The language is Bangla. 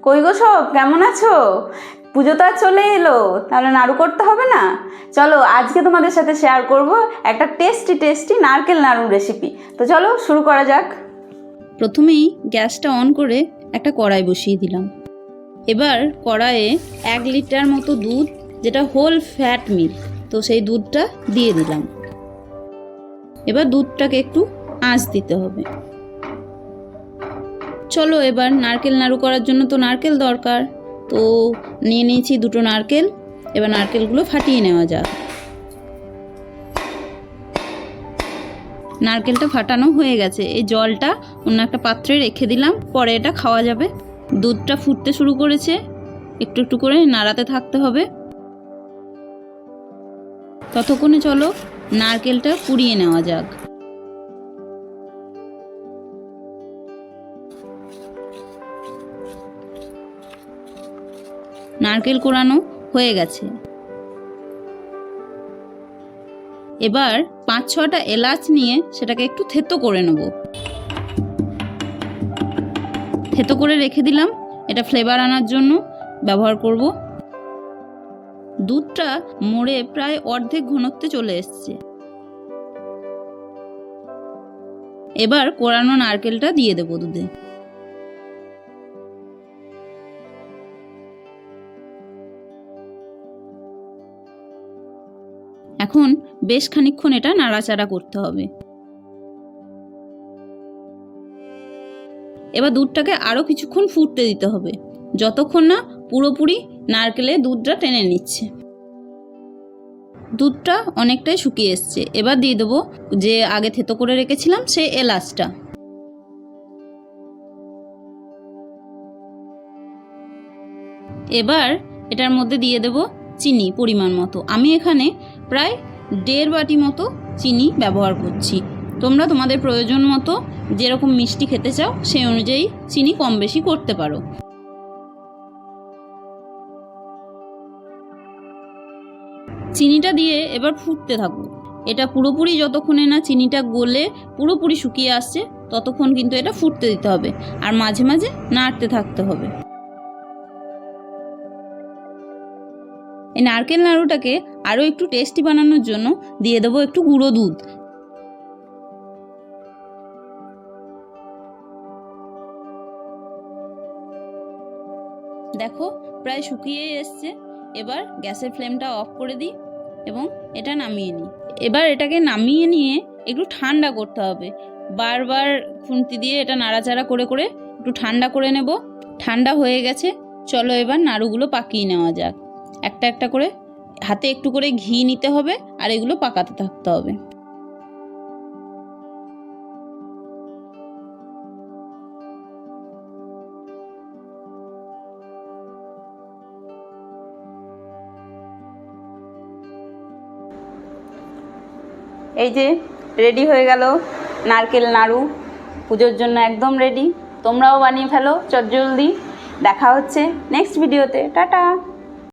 কই গো সব কেমন আছো? পুজো তো আর চলে এলো, তাহলে নাড়ু করতে হবে না? চলো আজকে তোমাদের সাথে শেয়ার করব একটা টেস্টি নারকেল নাড়ুর রেসিপি। তো চলো শুরু করা যাক। প্রথমেই গ্যাসটা অন করে একটা কড়াই বসিয়ে দিলাম। এবার কড়াইয়ে 1 লিটার মতো দুধ, যেটা হোল ফ্যাট মিল্ক, তো সেই দুধটা দিয়ে দিলাম। এবার দুধটাকে একটু আঁচ দিতে হবে। চলো এবার নারকেল নাড়ু করার জন্য তো নারকেল দরকার, তো নিয়ে নিয়েছি 2টো নারকেল। এবার নারকেলগুলো ফাটিয়ে নেওয়া যাক। নারকেলটা ফাটানো হয়ে গেছে, এই জলটা অন্য একটা পাত্রে রেখে দিলাম, পরে এটা খাওয়া যাবে। দুধটা ফুটতে শুরু করেছে, একটু একটু করে নাড়াতে থাকতে হবে। ততক্ষণে চলো নারকেলটা পুড়িয়ে নেওয়া যাক। নারকেল কোড়ানো হয়ে গেছে। এবার 5-6টা এলাচ নিয়ে সেটাকে একটু থেতো করে নেব। থেতো করে রেখে দিলাম, এটা ফ্লেভার আনার জন্য ব্যবহার করব। দুধটা মরে প্রায় অর্ধেক ঘনত্বে চলে এসছে। এবার কোড়ানো নারকেলটা দিয়ে দেব দুধে। এখন বেশ খানিকক্ষণ এটা নাড়াচাড়া করতে হবে। এবার দুধটাকে আরও কিছুক্ষণ ফুটতে দিতে হবে, যতক্ষণ না পুরোপুরি নারকেলে দুধটা টেনে নিচ্ছে। দুধটা অনেকটাই শুকিয়ে এসছে। এবার দিয়ে দেবো যে আগে থেতো করে রেখেছিলাম সেই এলাচটা। এবার এটার মধ্যে দিয়ে দেব চিনি পরিমাণ মতো। আমি এখানে প্রায় 1.5 বাটি মতো চিনি ব্যবহার করছি। তোমরা তোমাদের প্রয়োজন মতো যেরকম মিষ্টি খেতে চাও সেই অনুযায়ী চিনি কম বেশি করতে পারো। চিনিটা দিয়ে এবার ফুটতে থাকো। এটা পুরোপুরি যতক্ষণে না চিনিটা গলে পুরোপুরি শুকিয়ে আসছে ততক্ষণ কিন্তু এটা ফুটতে দিতে হবে, আর মাঝে মাঝে নাড়তে থাকতে হবে। এই নারকেল নাড়ুটাকে আরও একটু টেস্টি বানানোর জন্য দিয়ে দেবো একটু গুঁড়ো দুধ। দেখো প্রায় শুকিয়ে এসছে। এবার গ্যাসের ফ্লেমটা অফ করে দিই এবং এটা নামিয়ে নিই। এবার এটাকে নামিয়ে নিয়ে একটু ঠান্ডা করতে হবে। বারবার খুন্তি দিয়ে এটা নাড়াচাড়া করে করে একটু ঠান্ডা করে নেব। ঠান্ডা হয়ে গেছে, চলো এবার নাড়ুগুলো পাকিয়ে নেওয়া যাক। একটা একটা করে হাতে একটু করে ঘি নিতে হবে আর এগুলো পাকাতে থাকতে হবে। এই যে রেডি হয়ে গেল নারকেল নাড়ু, পুজোর জন্য একদম রেডি। তোমরাও বানিয়ে ফেলো চটজলদি। দেখা হচ্ছে নেক্সট ভিডিওতে। টাটা।